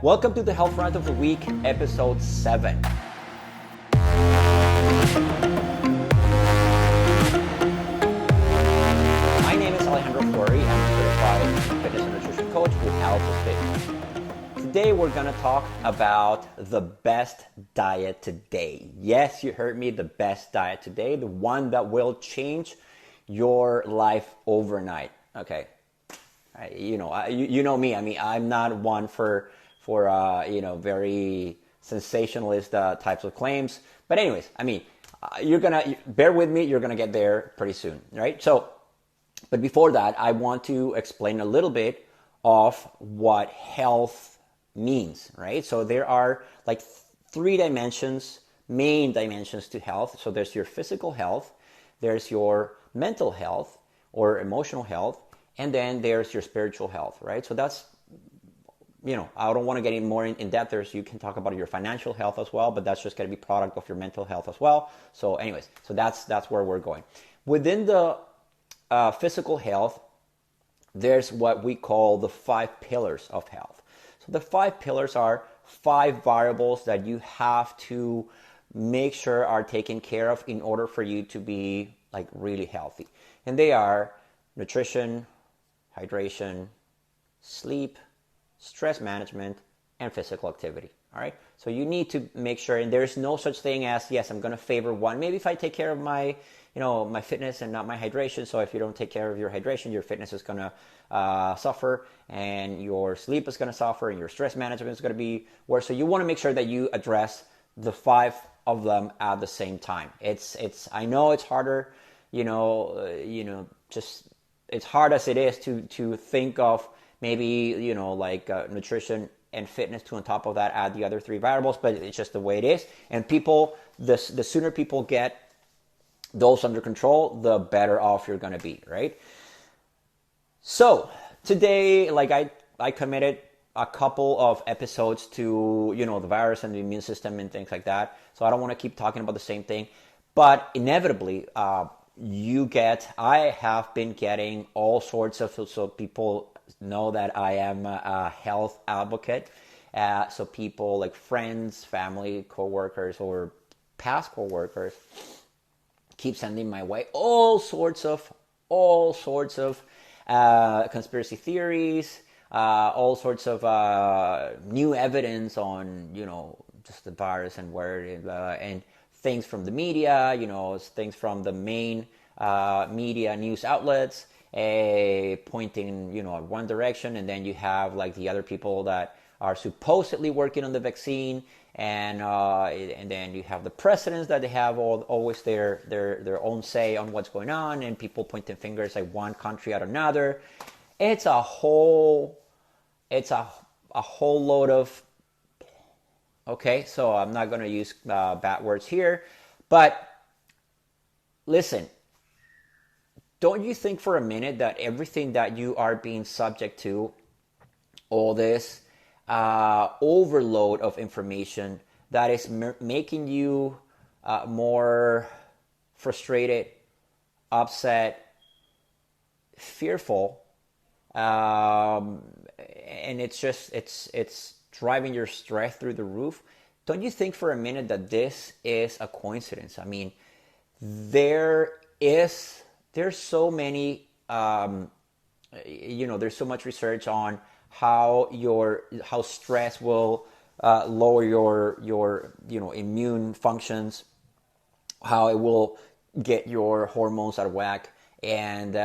Welcome to the Health Rant of the Week, episode 7. My name is Alejandro Fleury. I'm a certified fitness and nutrition coach with Alpha Fit. Today we're going to talk about the best diet today. Yes, you heard me, the best diet today, the one that will change your life overnight. Okay. You know me. I mean, I'm not one for very sensationalist types of claims. But anyways, I mean, you're gonna bear with me. You're gonna get there pretty soon, right? So, but before that, I want to explain a little bit of what health means, right? So there are like three main dimensions to health. So there's your physical health, there's your mental health or emotional health, and then there's your spiritual health, right? So that's, I don't want to get any more in depth there, so you can talk about your financial health as well, but that's just going to be product of your mental health as well. So anyways, so that's where we're going. Within the physical health, there's what we call the 5 pillars of health. So the 5 pillars are 5 variables that you have to make sure are taken care of in order for you to be like really healthy. And they are nutrition, hydration, sleep, stress management, and physical activity. All right. So you need to make sure, and there's no such thing as, yes, I'm going to favor one. Maybe if I take care of my fitness and not my hydration. So if you don't take care of your hydration, your fitness is going to suffer, and your sleep is going to suffer, and your stress management is going to be worse. So you want to make sure that you address the 5 of them at the same time. I know it's harder, just it's hard as it is to think of maybe, nutrition and fitness to on top of that add the other 3 variables, but it's just the way it is. And the sooner people get those under control, the better off you're going to be, right? So today, I committed a couple of episodes to, the virus and the immune system and things like that. So I don't want to keep talking about the same thing, but inevitably, I have been getting all sorts of, so people know that I am a health advocate. So people like friends, family, coworkers, or past coworkers keep sending my way all sorts of conspiracy theories, all sorts of new evidence on, just the virus and where it, and things from the media, things from the main media news outlets, pointing, one direction, and then you have like the other people that are supposedly working on the vaccine, and then you have the presidents that they have always their own say on what's going on, and people pointing fingers like one country at another. It's a whole load of. Okay, so I'm not going to use bad words here, but listen, don't you think for a minute that everything that you are being subject to, all this overload of information that is making you more frustrated, upset, fearful, and it's driving your stress through the roof? Don't you think for a minute that this is a coincidence? I mean, there's so many, there's so much research on how stress will lower your immune functions, how it will get your hormones out of whack, and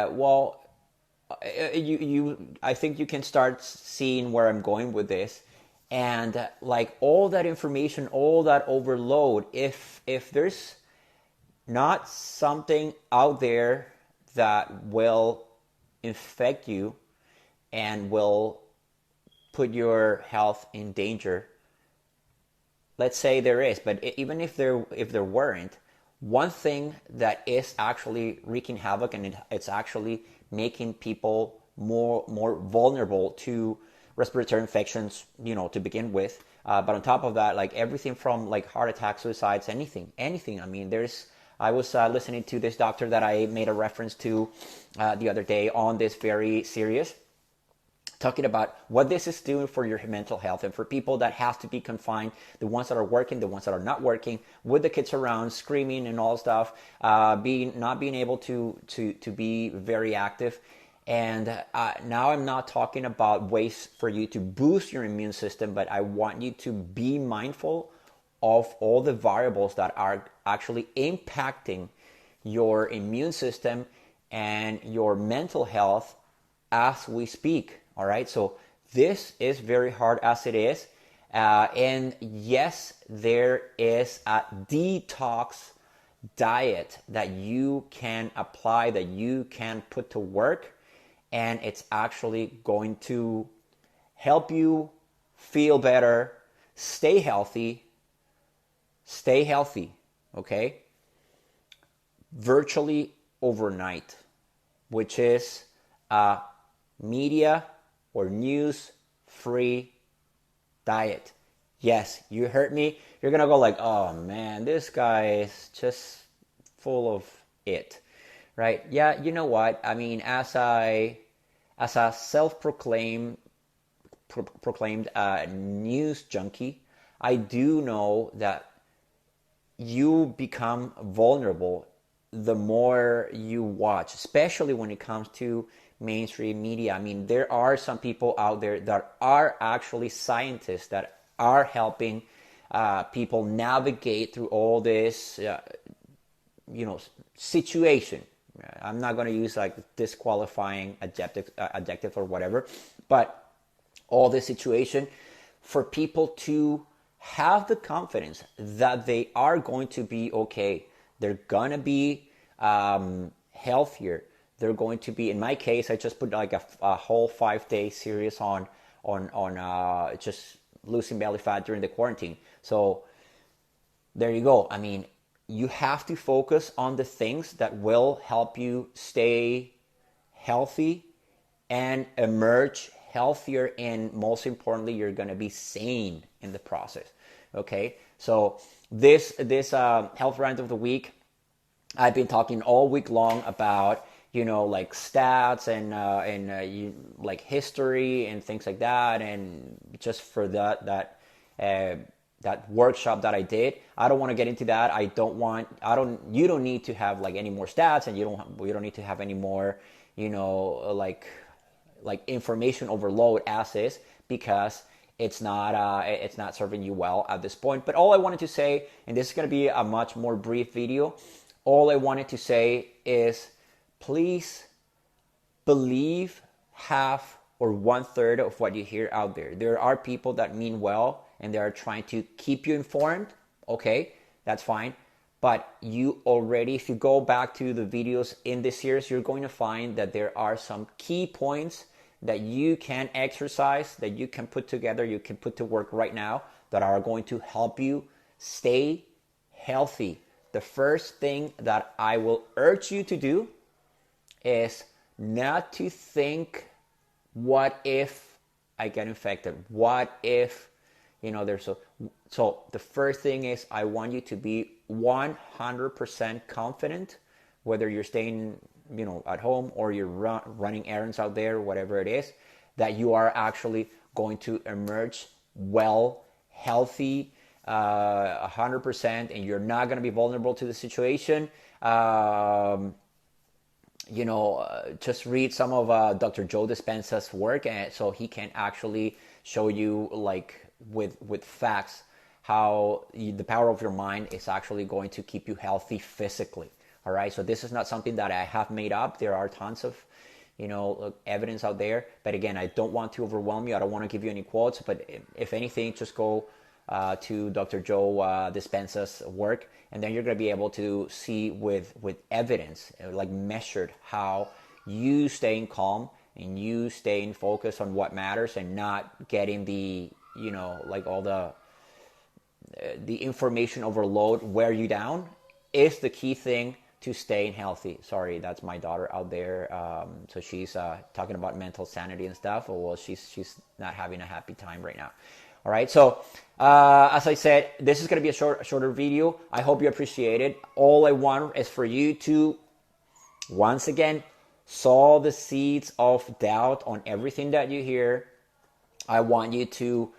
I think you can start seeing where I'm going with this. And like all that information, all that overload, if there's not something out there that will infect you and will put your health in danger, let's say there is, but even if there weren't, one thing that is actually wreaking havoc, and it's actually making people more vulnerable to respiratory infections, to begin with. But on top of that, like everything from like heart attacks, suicides, anything. I mean, I was listening to this doctor that I made a reference to the other day on this very serious talking about what this is doing for your mental health, and for people that have to be confined, the ones that are working, the ones that are not working, with the kids around, screaming and all stuff, not being able to be very active. And now I'm not talking about ways for you to boost your immune system, but I want you to be mindful of all the variables that are actually impacting your immune system and your mental health as we speak. All right, so this is very hard as it is. And yes, there is a detox diet that you can apply, that you can put to work, and it's actually going to help you feel better, stay healthy, okay? Virtually overnight, which is a media or news-free diet. Yes, you heard me. You're gonna go like, oh man, this guy is just full of it, right? Yeah, you know what? I mean, as a self-proclaimed news junkie, I do know that you become vulnerable the more you watch, especially when it comes to mainstream media. I mean, there are some people out there that are actually scientists that are helping people navigate through all this, situation. I'm not going to use like disqualifying adjective or whatever, but all this situation for people to have the confidence that they are going to be okay. They're going to be healthier. They're going to be, in my case, I just put like a whole 5-day series on just losing belly fat during the quarantine. So there you go. I mean, you have to focus on the things that will help you stay healthy and emerge healthier, and most importantly, you're going to be sane in the process. Okay, so this health rant of the week, I've been talking all week long about like stats and like history and things like that, and just for that workshop that I did. I don't want to get into that. You don't need to have like any more stats, and you don't need to have any more like information overload as is, because it's not serving you well at this point. But all I wanted to say, and this is going to be a much more brief video, all I wanted to say is, please believe half or 1/3 of what you hear out there. There are people that mean well and they are trying to keep you informed. Okay, that's fine. But if you go back to the videos in this series, you're going to find that there are some key points that you can exercise, that you can put together, you can put to work right now, that are going to help you stay healthy. The first thing that I will urge you to do is not to think, what if I get infected? What if, so the first thing is, I want you to be 100% confident, whether you're staying, at home or you're running errands out there, whatever it is, that you are actually going to emerge well, healthy, 100%, and you're not going to be vulnerable to the situation. Just read some of Dr. Joe Dispenza's work, and so he can actually show you, like with facts, how the power of your mind is actually going to keep you healthy physically. All right, so this is not something that I have made up. There are tons of evidence out there, but again, I don't want to overwhelm you. I don't want to give you any quotes, but if anything, just go to Dr. Joe Dispenza's work, and then you're going to be able to see with evidence, like measured, how you staying calm and you staying focused on what matters, and not getting the like all the information overload wear you down, is the key thing to staying healthy. Sorry, that's my daughter out there. So she's talking about mental sanity and stuff. Well, she's not having a happy time right now. All right, so as I said, this is going to be a shorter video. I hope you appreciate it. All I want is for you to, once again, sow the seeds of doubt on everything that you hear. I want you to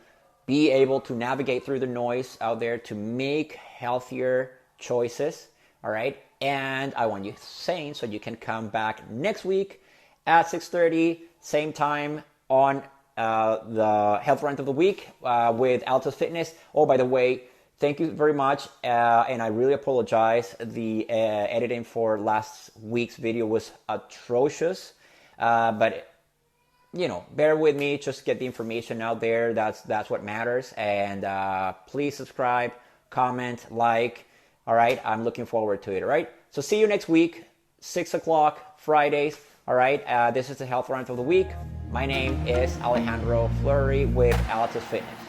be able to navigate through the noise out there to make healthier choices. All right. And I want you sane so you can come back next week at 6:30, same time on the Health Rant of the Week with Altus Fitness. Oh, by the way, thank you very much. And I really apologize. The editing for last week's video was atrocious. But bear with me. Just get the information out there. That's what matters. And please subscribe, comment, like. All right. I'm looking forward to it. All right. So see you next week, 6 o'clock, Fridays. All right. This is the Health Rant of the Week. My name is Alejandro Fleury with Altus Fitness.